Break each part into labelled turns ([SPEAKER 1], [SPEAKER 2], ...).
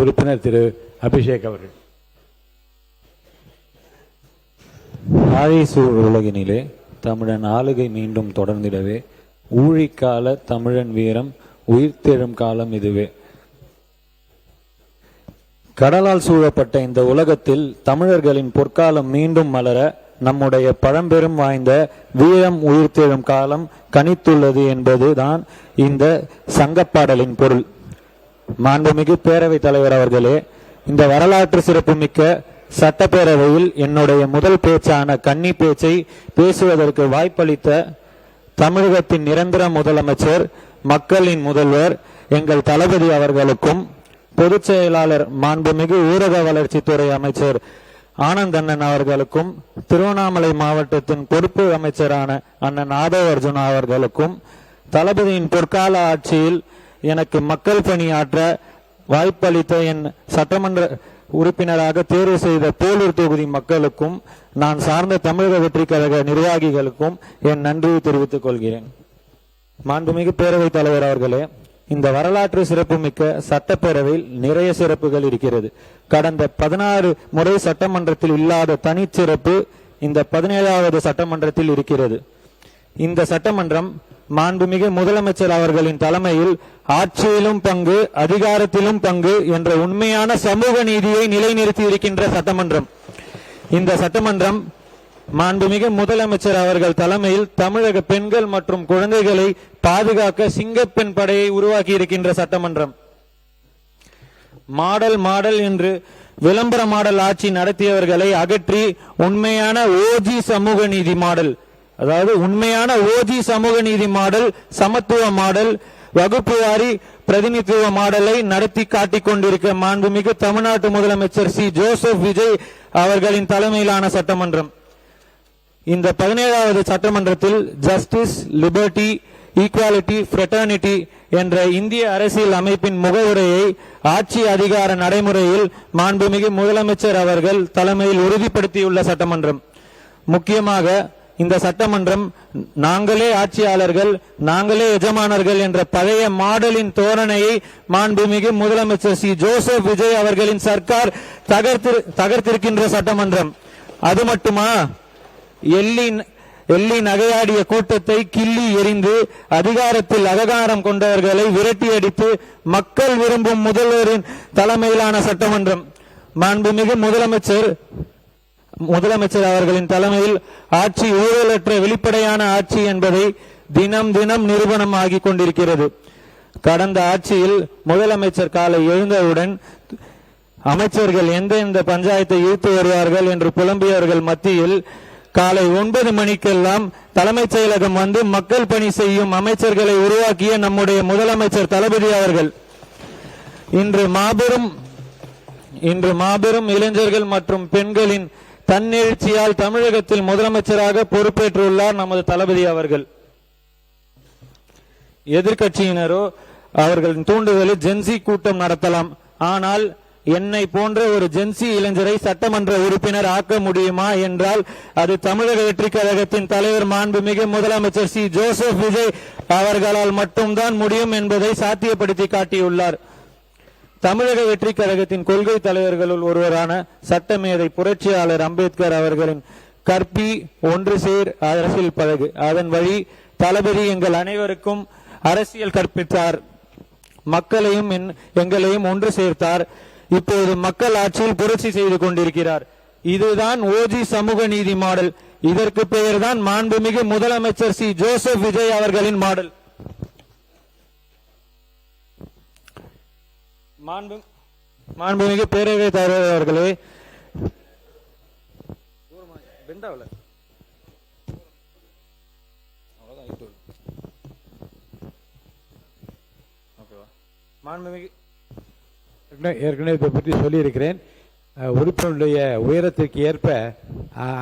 [SPEAKER 1] உறுப்பினர் திரு அபிஷேக் அவர்கள்.
[SPEAKER 2] ஆழிசூழ் உலகினிலே தமிழன் ஆளுகை மீண்டும் தொடர்ந்திடவே ஊழிக்கால தமிழன் வீரம் உயிர்த்தெழும் காலம் இதுவே. கடலால் சூழப்பட்ட இந்த உலகத்தில் தமிழர்களின் பொற்காலம் மீண்டும் மலர நம்முடைய பழம்பெரும் வாய்ந்த வீரம் உயிர்த்தெழும் காலம் கனித்துள்ளது என்பதுதான் இந்த சங்கப்பாடலின் பொருள். மாண்புமிகு பேரவைத் தலைவர் அவர்களே, இந்த வரலாற்று சிறப்புமிக்க சட்டப்பேரவையில் என்னுடைய முதல் பேச்சான கன்னி பேச்சை பேசுவதற்கு வாய்ப்பளித்த தமிழகத்தின் நிரந்தர முதலமைச்சர், மக்களின் முதல்வர் எங்கள் தளபதி அவர்களுக்கும், பொதுச் செயலாளர் மாண்புமிகு ஊரக வளர்ச்சித்துறை அமைச்சர் ஆனந்தண்ணன் அவர்களுக்கும், திருவண்ணாமலை மாவட்டத்தின் பொறுப்பு அமைச்சரான அண்ணன் ஆதவ அர்ஜுனா அவர்களுக்கும், தளபதியின் பொற்கால ஆட்சியில் எனக்கு மக்கள் பணியாற்ற வாய்ப்பளித்த என் சட்டமன்ற உறுப்பினராக தேர்வு செய்த போலூர் தொகுதி மக்களுக்கும், நான் சார்ந்த தமிழக வெற்றி கழக நிர்வாகிகளுக்கும் என் நன்றியை தெரிவித்துக் கொள்கிறேன். மாண்புமிகு பேரவைத் தலைவர் அவர்களே, இந்த வரலாற்று சிறப்புமிக்க சட்டப்பேரவையில் நிறைய சிறப்புகள் இருக்கிறது. கடந்த 16 முறை சட்டமன்றத்தில் இல்லாத தனிச்சிறப்பு இந்த 17வது சட்டமன்றத்தில் இருக்கிறது. இந்த சட்டமன்றம் மாண்புமிகு முதலமைச்சர் அவர்களின் தலைமையில் ஆட்சியிலும் பங்கு, அதிகாரத்திலும் பங்கு என்ற உண்மையான சமூக நீதியை நிலைநிறுத்தி இருக்கின்ற சட்டமன்றம். இந்த சட்டமன்றம் மாண்புமிகு முதலமைச்சர் அவர்கள் தலைமையில் தமிழக பெண்கள் மற்றும் குழந்தைகளை பாதுகாக்க சிங்கப்பெண் படையை உருவாக்கி இருக்கின்ற சட்டமன்றம். மாடல் என்று விளம்பர மாடல் ஆட்சி நடத்தியவர்களை அகற்றி உண்மையான ஓஜி சமூக நீதி மாடல், அதாவது உண்மையான ஓஜி சமூக நீதி மாடல், சமத்துவ மாடல், வகுப்பு வாரி பிரதிநிதித்துவ மாடலை நடத்தி காட்டிக் கொண்டிருக்க மாண்புமிகு தமிழ்நாட்டு முதலமைச்சர் சி ஜோசப் விஜய் அவர்களின் தலைமையிலான சட்டமன்றம். இந்த 17வது சட்டமன்றத்தில் ஜஸ்டிஸ், லிபர்ட்டி, ஈக்வாலிட்டி, ஃப்ரெட்டர்னிட்டி என்ற இந்திய அரசியல் அமைப்பின் முகவுரையை ஆட்சி அதிகார நடைமுறையில் மாண்புமிகு முதலமைச்சர் அவர்கள் தலைமையில் உறுதிப்படுத்தியுள்ள சட்டமன்றம். முக்கியமாக இந்த சட்டமன்றம் நாங்களே ஆட்சியாளர்கள், நாங்களே எஜமானர்கள் என்ற பழைய மாடலின் தோரணையை மாண்புமிகு முதலமைச்சர் சி ஜோசப் விஜய் அவர்களின் சர்க்கார் தகர்த்திருக்கின்ற சட்டமன்றம். அது மட்டுமா, எள்ளி நகையாடிய கூட்டத்தை கிள்ளி எறிந்து அதிகாரத்தில் அகங்காரம் கொண்டவர்களை விரட்டி அடித்து மக்கள் விரும்பும் முதல்வரின் தலைமையிலான சட்டமன்றம். மாண்புமிகு முதலமைச்சர் அவர்களின் தலைமையில் ஆட்சி ஊழலற்ற வெளிப்படையான ஆட்சி என்பதை தினம் தினம் நிரூபணம் ஆகிக் கொண்டிருக்கிறது. கடந்த ஆட்சியில் முதலமைச்சர் காலை எழுந்தவுடன் அமைச்சர்கள் எந்தெந்த பஞ்சாயத்தை இழுத்து வருவார்கள் என்று புலம்பியவர்கள் மத்தியில் காலை 9 மணிக்கெல்லாம் தலைமைச் செயலகம் வந்து மக்கள் பணி செய்யும் அமைச்சர்களை உருவாக்கிய நம்முடைய முதலமைச்சர் தளபதி அவர்கள் இன்று மாபெரும் இளைஞர்கள் மற்றும் பெண்களின் தன்னெழுச்சியால் தமிழகத்தில் முதலமைச்சராக பொறுப்பேற்றுள்ளார் நமது தளபதி அவர்கள். எதிர்கட்சியினரோ அவர்களின் தூண்டுதலில் ஜென்சி கூட்டம் நடத்தலாம், ஆனால் என்னை போன்ற ஒரு ஜென்சி இளைஞரை சட்டமன்ற உறுப்பினர் ஆக்க முடியுமா என்றால் அது தமிழக வெற்றி கழகத்தின் தலைவர் மாண்புமிகு முதலமைச்சர் சி ஜோசப் விஜய் அவர்களால் மட்டும்தான் முடியும் என்பதை சாத்தியப்படுத்தி காட்டியுள்ளார். தமிழக வெற்றி கழகத்தின் கொள்கை தலைவர்களுள் ஒருவரான சட்டமேதை புரட்சியாளர் அம்பேத்கர் அவர்களின் கற்பி ஒன்று சேர் அரசியல் பழகு, அதன் வழி தளபதி எங்கள் அனைவருக்கும் அரசியல் கற்பித்தார், மக்களையும் எங்களையும் ஒன்று சேர்த்தார். இப்போது மக்கள் ஆட்சியில் புரட்சி செய்து கொண்டிருக்கிறார். இதுதான் ஓஜி சமூக நீதி மாடல். இதற்கு பெயர்தான் மாண்புமிகு முதலமைச்சர் சி ஜோசப் விஜய் அவர்களின் மாடல். மாண்புமிகு பேரவைத் தலைவர் அவர்களே,
[SPEAKER 1] மாண்புமிகு ஏற்கனவே இதை பற்றி சொல்லியிருக்கிறேன். உறுப்பினருடைய உயரத்திற்கு ஏற்ப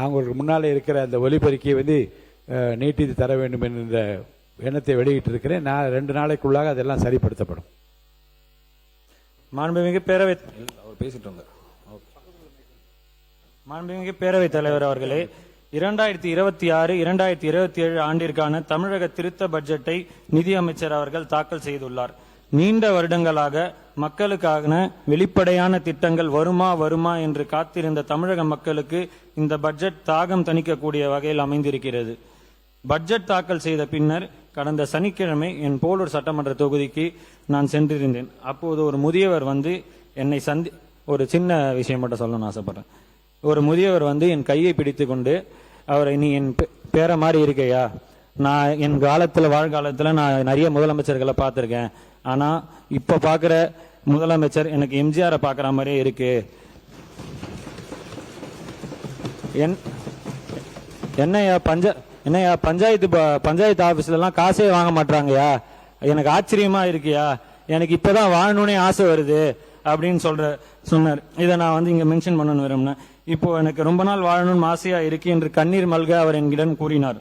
[SPEAKER 1] அவங்களுக்கு முன்னாலே இருக்கிற அந்த ஒலிபெருக்கியை நீட்டித்து தர வேண்டும் என்ற எண்ணத்தை வெளியிட்டிருக்கிறேன். நான் 2 நாளைக்குள்ளாக அதெல்லாம் சரிப்படுத்தப்படும்.
[SPEAKER 2] மாண்புமிகு பேரவைத் தலைவர் அவர்களே, 2026-2027 ஆண்டிற்கான தமிழக திருத்த பட்ஜெட்டை நிதியமைச்சர் அவர்கள் தாக்கல் செய்துள்ளார். நீண்ட வருடங்களாக மக்களுக்கான வெளிப்படையான திட்டங்கள் வருமா என்று காத்திருந்த தமிழக மக்களுக்கு இந்த பட்ஜெட் தாகம் தணிக்கக்கூடிய வகையில் அமைந்திருக்கிறது. பட்ஜெட் தாக்கல் செய்த பின்னர் கடந்த சனிக்கிழமை என் போலூர் சட்டமன்ற தொகுதிக்கு நான் சென்றிருந்தேன். அப்போது ஒரு முதியவர் வந்து என்னை ஒரு சின்ன விஷயம் மட்டும் சொல்லணும்னு ஆசைப்படுறேன். ஒரு முதியவர் வந்து என் கையை பிடித்து கொண்டு, அவரை நீ என் பேர மாதிரி இருக்கையா, நான் என் வாழ்காலத்தில் நான் நிறைய முதலமைச்சர்களை பார்த்துருக்கேன், ஆனா இப்ப பாக்குற முதலமைச்சர் எனக்கு எம்ஜிஆரை பாக்குற மாதிரியே இருக்கு. என்னையா பஞ்சாயத்து ஆபீஸ்ல எல்லாம் காசே வாங்க மாட்டாங்கயா, எனக்கு ஆச்சரியமா இருக்கியா, எனக்கு இப்பதான் வாழணும்னே ஆசை வருது அப்படின்னு சொன்னார். இதை நான் வந்து இங்க மென்ஷன் பண்ணணும் விரும்பினேன். இப்போ எனக்கு ரொம்ப நாள் வாழணும்னு ஆசையா இருக்கு என்று கண்ணீர் மல்க அவர் என்கிடம் கூறினார்.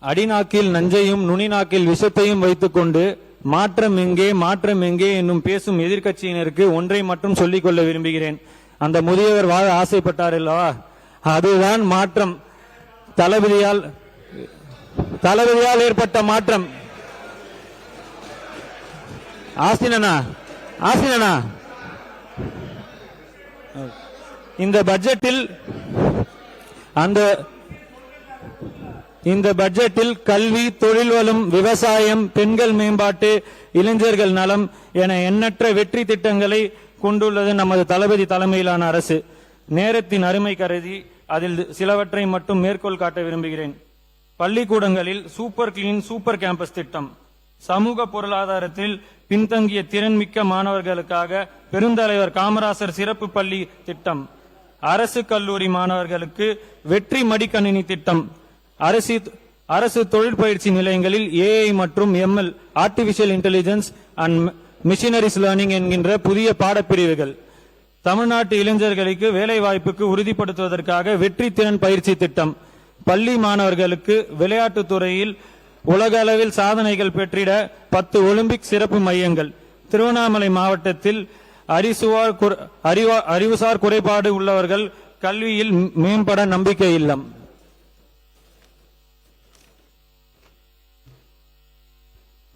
[SPEAKER 2] அடிநாக்கில் நஞ்சையும் நுனிநாக்கில் விஷத்தையும் வைத்துக்கொண்டு மாற்றம் எங்கே என்னும் பேசும் எதிர்க்கட்சியினருக்கு ஒன்றை மட்டும் சொல்லிக் கொள்ள விரும்புகிறேன். அந்த முதியவர் வாழ ஆசைப்பட்டார் அல்லவா, அதுதான் மாற்றம். தளபதியால் ஏற்பட்ட மாற்றம். ஆஸ்தினா இந்த பட்ஜெட்டில் கல்வி, தொழில் வளம், விவசாயம், பெண்கள் மேம்பாட்டு, இளைஞர்கள் நலம் என எண்ணற்ற வெற்றி திட்டங்களை கொண்டுள்ளது நமது தளபதி தலைமையிலான அரசு. நேரத்தின் அருமை கருதி அதில் சிலவற்றை மட்டும் மேற்கோள் காட்ட விரும்புகிறேன். பள்ளிக்கூடங்களில் சூப்பர் கிளீன் சூப்பர் கேம்பஸ் திட்டம், சமூக பொருளாதாரத்தில் பின்தங்கிய திறன்மிக்க மாணவர்களுக்காக பெருந்தலைவர் காமராசர் சிறப்பு பள்ளி திட்டம், அரசு கல்லூரி மாணவர்களுக்கு வெற்றி மடிக்கணினி திட்டம், அரசு தொழில் பயிற்சி நிலையங்களில் ஏஐ மற்றும் ML artificial intelligence and machineries learning என்கின்ற புதிய பாடப்பிரிவுகள், தமிழ்நாட்டு இளைஞர்களுக்கு வேலை வாய்ப்புக்கு உறுதிப்படுத்துவதற்காக வெற்றி திறன் பயிற்சி திட்டம், பள்ளி மாணவர்களுக்கு விளையாட்டுத் துறையில் உலக அளவில் சாதனைகள் பெற்றிட 10 ஒலிம்பிக் சிறப்பு மையங்கள், திருவண்ணாமலை மாவட்டத்தில் அறிவுசார் குறைபாடு உள்ளவர்கள் கல்வியில் மேம்பட நம்பிக்கை இல்லம்.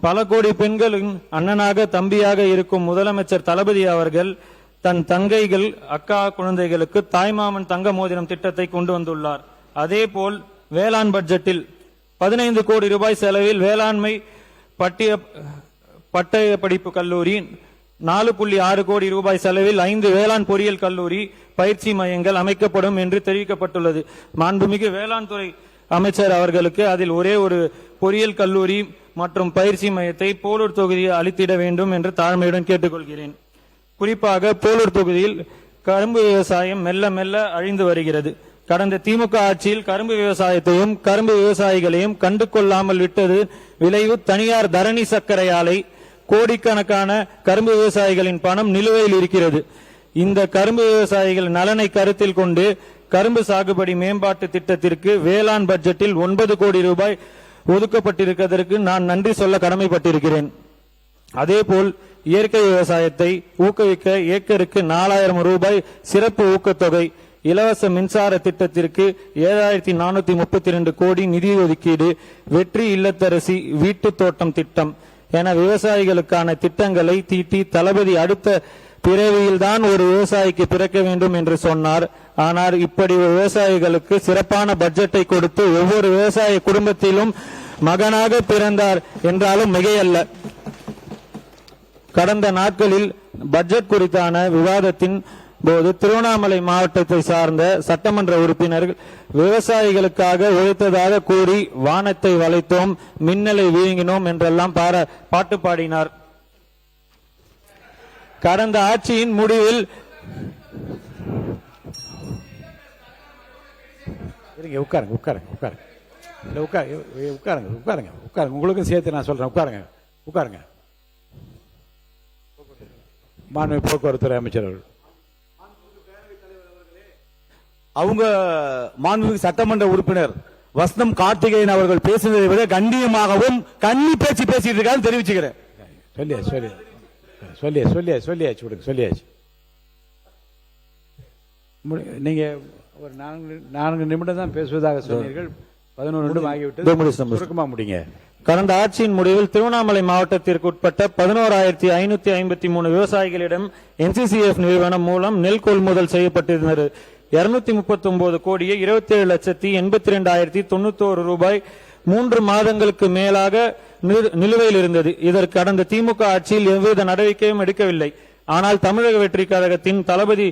[SPEAKER 2] பல கோடி பெண்களின் அண்ணனாக தம்பியாக இருக்கும் முதலமைச்சர் தளபதி அவர்கள் தன் தங்கைகள் அக்கா குழந்தைகளுக்கு தாய்மாமன் தங்க மோதிரம் திட்டத்தை கொண்டு வந்துள்ளார். அதேபோல் வேளாண் பட்ஜெட்டில் 15 கோடி ரூபாய் செலவில் வேளாண்மை பட்டய படிப்பு கல்லூரி, 4.6 கோடி ரூபாய் செலவில் 5 வேளாண் பொறியியல் கல்லூரி பயிற்சி மையங்கள் அமைக்கப்படும் என்று தெரிவிக்கப்பட்டுள்ளது. மாண்புமிகு வேளாண் துறை அமைச்சர் அவர்களுக்கு அதில் ஒரே ஒரு பொறியியல் கல்லூரி மற்றும் பயிற்சி மையத்தை போலூர் தொகுதியில் அளித்திட வேண்டும் என்று தாழ்மையுடன் கேட்டுக்கொள்கிறேன். குறிப்பாக போலூர் தொகுதியில் கரும்பு விவசாயம் மெல்ல மெல்ல அழிந்து வருகிறது. கடந்த திமுக ஆட்சியில் கரும்பு விவசாயத்தையும் கரும்பு விவசாயிகளையும் கண்டு கொள்ளாமல் விட்டது விளைவு தனியார் தரணி சர்க்கரை ஆலை. கோடிக்கணக்கான கரும்பு விவசாயிகளின் பணம் நிலுவையில் இருக்கிறது. இந்த கரும்பு விவசாயிகள் நலனை கருத்தில் கொண்டு கரும்பு சாகுபடி மேம்பாட்டு திட்டத்திற்கு வேளாண் பட்ஜெட்டில் 9 கோடி ரூபாய் ஒதுக்கப்பட்டிருப்பதற்கு நான் நன்றி சொல்ல கடமைப்பட்டிருக்கிறேன். அதேபோல் இயற்கை விவசாயத்தை ஊக்குவிக்க ஏக்கருக்கு 4000 ரூபாய் சிறப்பு ஊக்கத்தொகை, இலவச மின்சார திட்டத்திற்கு 7432 கோடி நிதி ஒதுக்கீடு, வெற்றி இல்லத்தரசி வீட்டு தோட்டம் திட்டம் என விவசாயிகளுக்கான திட்டங்களை தீட்டி தளபதி அடுத்த பிறவியில்தான் ஒரு விவசாயிக்கு பிறக்க வேண்டும் என்று சொன்னார். ஆனால் இப்படி விவசாயிகளுக்கு சிறப்பான பட்ஜெட்டை கொடுத்து ஒவ்வொரு விவசாய குடும்பத்திலும் மகனாக பிறந்தார் என்றாலும் மிகையல்ல. கடந்த நாட்களில் பட்ஜெட் குறித்தான விவாதத்தின் போது திருவண்ணாமலை மாவட்டத்தை சார்ந்த சட்டமன்ற உறுப்பினர்கள் விவசாயிகளுக்காக உழைத்ததாக கூறி வானத்தை வளைத்தோம், மின்னலை வீங்கினோம் என்றெல்லாம் பாட்டு பாடினார். கடந்த ஆட்சியின் முடிவில்
[SPEAKER 1] உங்களுக்கும் சேர்த்து நான் சொல்றேன். உட்காருங்க. மாண்பு போக்குவரத்துறை அமைச்சர் அவர்கள்,
[SPEAKER 3] அவங்க மாண்புமிகு சட்டமன்ற உறுப்பினர் வசந்தம் கார்த்திகேயன் அவர்கள் பேசுவதை விட கண்ணியமாகவும் கண்ணி பேச்சு பேசிட்டு இருக்கான்னு தெரிவிச்சுக்கிறேன்.
[SPEAKER 1] சொல்லியாச்சு. நீங்க ஒரு 4 நிமிடம் தான் பேசுவதாக சொன்னீர்கள். 11 நிமிடம் ஆகிவிட்டது. சுருக்கமா முடிங்க.
[SPEAKER 2] கடந்த ஆட்சியின் முடிவில் திருவண்ணாமலை மாவட்டத்திற்கு உட்பட்ட 11,553 விவசாயிகளிடம் NCCF நிறுவனம் மூலம் நெல் கொள்முதல் செய்யப்பட்டிருந்தது. 239 கோடியே 27,82,091 ரூபாய் 3 மாதங்களுக்கு மேலாக நிலுவையில் இருந்தது. இதற்கு கடந்த திமுக ஆட்சியில் எவ்வித நடவடிக்கையும் எடுக்கவில்லை. ஆனால் தமிழக வெற்றி கழகத்தின் தளபதி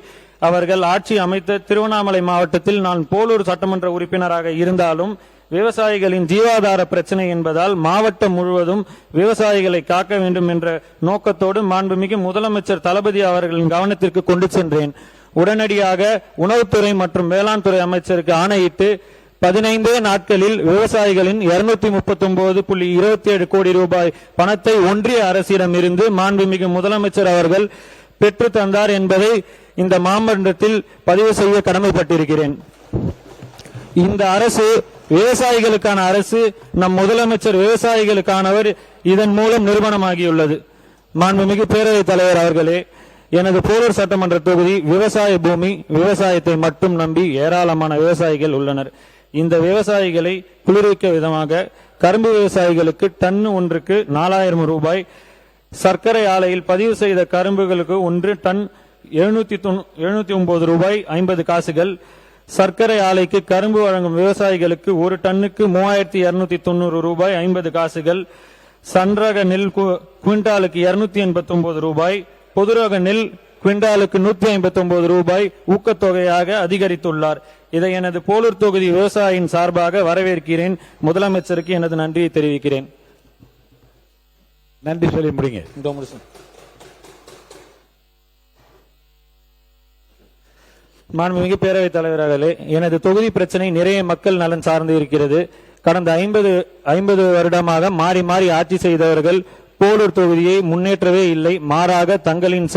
[SPEAKER 2] அவர்கள் ஆட்சி அமைத்த திருவண்ணாமலை மாவட்டத்தில் நான் போலூர் சட்டமன்ற உறுப்பினராக இருந்தாலும் விவசாயிகளின் ஜீவாதார பிரச்சனை என்பதால் மாவட்டம் முழுவதும் விவசாயிகளை காக்க வேண்டும் என்ற நோக்கத்தோடு மாண்புமிகு முதலமைச்சர் தளபதி அவர்களின் கவனத்திற்கு கொண்டு சென்றேன். உடனடியாக உணவுத்துறை மற்றும் வேளாண் துறை அமைச்சருக்கு ஆணையிட்டு 15 நாட்களில் விவசாயிகளின் 239.27 கோடி ரூபாய் பணத்தை ஒன்றிய அரசிடம் இருந்து மாண்புமிகு முதலமைச்சர் அவர்கள் பெற்று தந்தார் என்பதை இந்த மாமன்றத்தில் பதிவு செய்ய கடமைப்பட்டிருக்கிறேன். இந்த அரசு விவசாயிகளுக்கான அரசு. நம் முதலமைச்சர் விவசாயிகளுக்கானவர். இதன் மூலம் நிறுவனமாகியுள்ளது. மாண்புமிகு பேரவைத் தலைவர் அவர்களே, எனது போலூர் சட்டமன்ற தொகுதி விவசாய பூமி. விவசாயத்தை மட்டும் நம்பி ஏராளமான விவசாயிகள் உள்ளனர். இந்த விவசாயிகளை குளிர்விக்க விதமாக கரும்பு விவசாயிகளுக்கு டன் ஒன்றுக்கு 4,000 ரூபாய், சர்க்கரை ஆலையில் பதிவு செய்த கரும்புகளுக்கு 1 டன் 709 ரூபாய் 50 காசுகள், சர்க்கரை ஆலைக்கு கரும்பு வழங்கும் விவசாயிகளுக்கு 1 டன்னுக்கு 3,290 ரூபாய் 50 காசுகள், சன்ரக நெல் குவிண்டாலுக்கு 289 ரூபாய், பொதுரக நெல் குவிண்டாலுக்கு 159 ரூபாய் ஊக்கத்தொகையாக அதிகரித்துள்ளார். இதை எனது போலூர் தொகுதி விவசாயியின் சார்பாக வரவேற்கிறேன். முதலமைச்சருக்கு எனது நன்றியை தெரிவிக்கிறேன்.
[SPEAKER 1] நன்றி சொல்லி முடிங்க.
[SPEAKER 2] மாண்புமிகு பேரவைத் தலைவர்களே, எனது தொகுதி பிரச்சனை நிறைய மக்கள் நலன் சார்ந்து இருக்கிறது. கடந்த 50 வருடமாக மாறி மாறி ஆட்சி செய்தவர்கள் போலூர் தொகுதியை முன்னேற்றவே இல்லை. மாறாக தங்களின்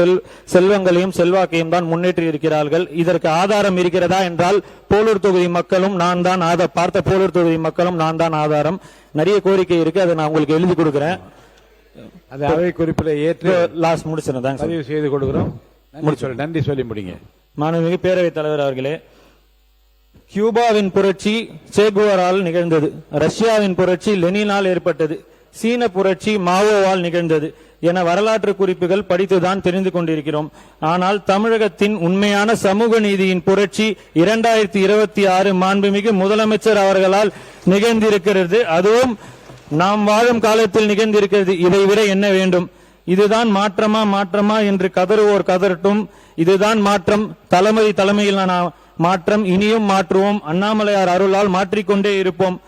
[SPEAKER 2] செல்வங்களையும் செல்வாக்கையும் தான் முன்னேற்றி இருக்கிறார்கள். இதற்கு ஆதாரம் இருக்கிறதா என்றால் போலூர் தொகுதி மக்களும் நான் தான் பார்த்த போலூர் தொகுதி மக்களும் நான் தான் ஆதாரம். நிறைய கோரிக்கை இருக்கு, அதை நான் உங்களுக்கு எழுதி கொடுக்கிறேன்.
[SPEAKER 1] அதை அவை குறிப்பில் ஏற்று
[SPEAKER 2] லாஸ்ட் முடிச்சிருந்தேன்,
[SPEAKER 1] பதிவு செய்து கொடுக்கிறோம். நன்றி சொல்லி முடிங்க.
[SPEAKER 2] மாண்புமிகு பேரவைத் தலைவர் அவர்களே, கியூபாவின் புரட்சி சேகுவரால் நிகழ்ந்தது. ரஷ்யாவின் புரட்சி லெனினால் ஏற்பட்டது. சீன புரட்சி மாவோவால் நிகழ்ந்தது என வரலாற்று குறிப்புகள் படித்துதான் தெரிந்து கொண்டிருக்கிறோம். ஆனால் தமிழகத்தின் உண்மையான சமூக நீதியின் புரட்சி 2026 மாண்புமிகு முதலமைச்சர் அவர்களால் நிகழ்ந்திருக்கிறது. அதுவும் நாம் வாழும் காலத்தில் நிகழ்ந்திருக்கிறது. இதை விட என்ன வேண்டும்? இதுதான் மாற்றமா என்று கதறுவோர் கதறட்டும். இதுதான் மாற்றம். தலைமையிலான மாற்றம். இனியும் மாற்றுவோம். அண்ணாமலையார் அருளால் மாற்றிக்கொண்டே இருப்போம்.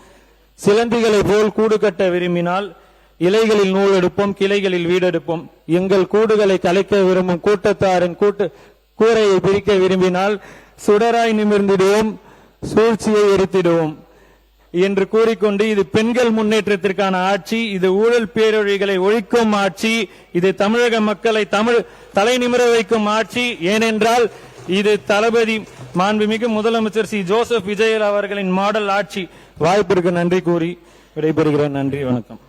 [SPEAKER 2] சிலந்திகளை போல் கூடு கட்ட விரும்பினால் இலைகளில் நூல் எடுப்போம், கிளைகளில் வீடெடுப்போம். எங்கள் கூடுகளை கலைக்க விரும்பும் கூட்டத்தாரின் கூரையை பிரிக்க விரும்பினால் சுடராய் நிமிர்ந்திடுவோம், சூழ்ச்சியை எரித்திடுவோம் என்று கூறிக்கொண்டு, இது பெண்கள் முன்னேற்றத்திற்கான ஆட்சி, இது ஊழல் பேரொழிகளை ஒழிக்கும் ஆட்சி, இது தமிழக மக்களை தலை நிமிர வைக்கும் ஆட்சி. ஏனென்றால் இது தளபதி மாண்புமிகு முதலமைச்சர் சி ஜோசப் விஜய் அவர்களின் மாடல் ஆட்சி. வாய்ப்பிற்கு நன்றி கூறி விடைபெறுகிறேன். நன்றி, வணக்கம்.